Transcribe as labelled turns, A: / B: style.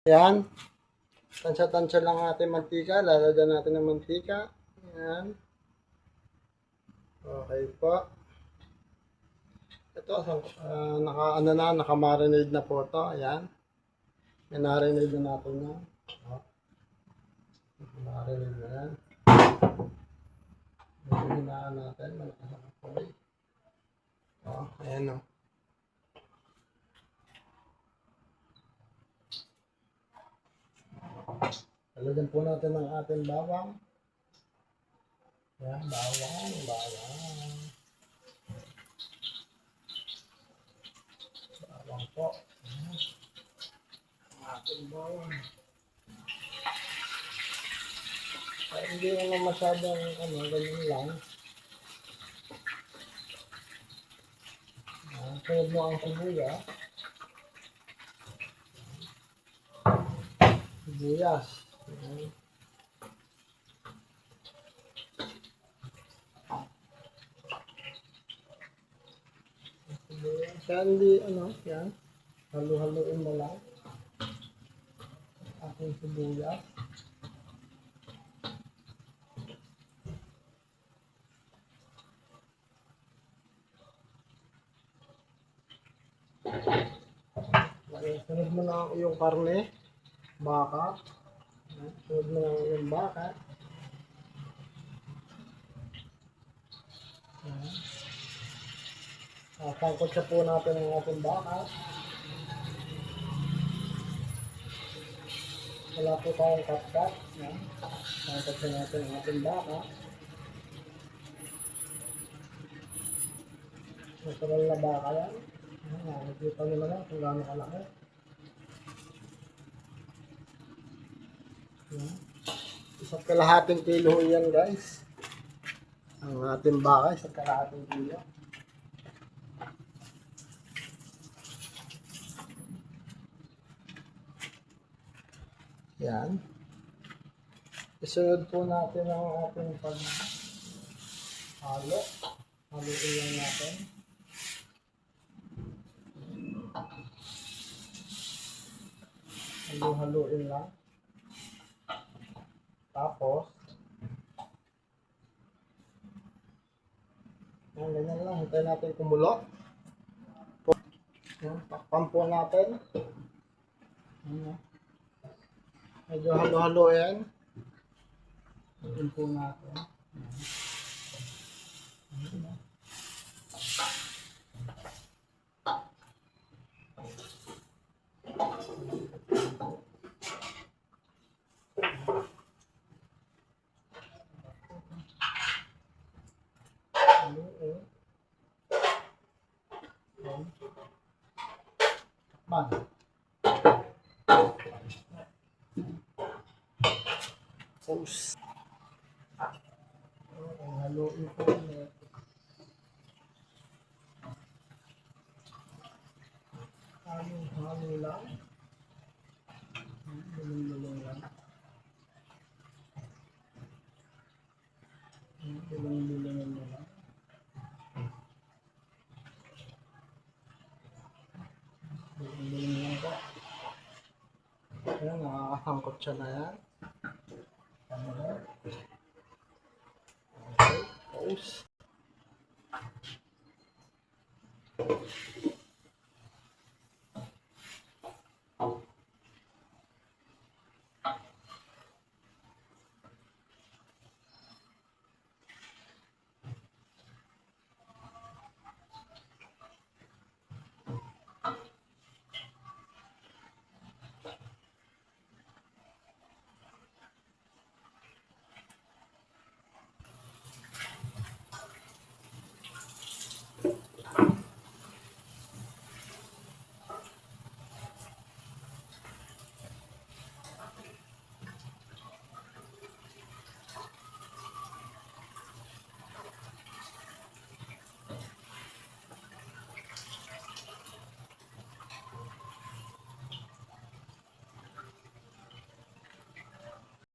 A: Yan. Tansya-tansya lang ating mantika. Lalagyan natin ng mantika. Yan. Okay po. Ito, naka-marinade na po ito. Ayan. Minarinade na natin yan. Marinade na yan. Hinaan natin. Malakas ang apoy. Ayan o. Talagyan po natin ang ating bawang. Ayan, bawang. Bawang po. Ayan. Ang ating bawang. Ay, hindi naman masyadong ganyan lang. Sunod mo ang sibuyas. Sibuyas. Kaya hindi, yan. Halo-haloin mo lang. Ating sibuyas. Sunod mo na yung karne. Baka. Sunod mo na yung baka. Sangkot siya po natin ang ating baka. Wala po tayong cut-cut. Sangkot siya natin ang ating baka. Natural na baka yan. Nakikita nyo naman kung gano'ng kalaki. Isang kalahating kilo yan guys. Ang ating baka, isang kalahating kilo. Yan. Isunod po natin ang ating pag-halo. Haluin lang natin. Halo-haloin lang. Tapos, ganyan lang. Hintayin natin kumulo. Takpan po natin. Medyo halo-halo yan. Takpan po natin. Tapos, haluin po natin. Halo lang. Dulong-dulong lang. Dulong-dulong lang. Dulong-dulong lang po. Ayan, nakakasangkot siya na yan. Okay, pause.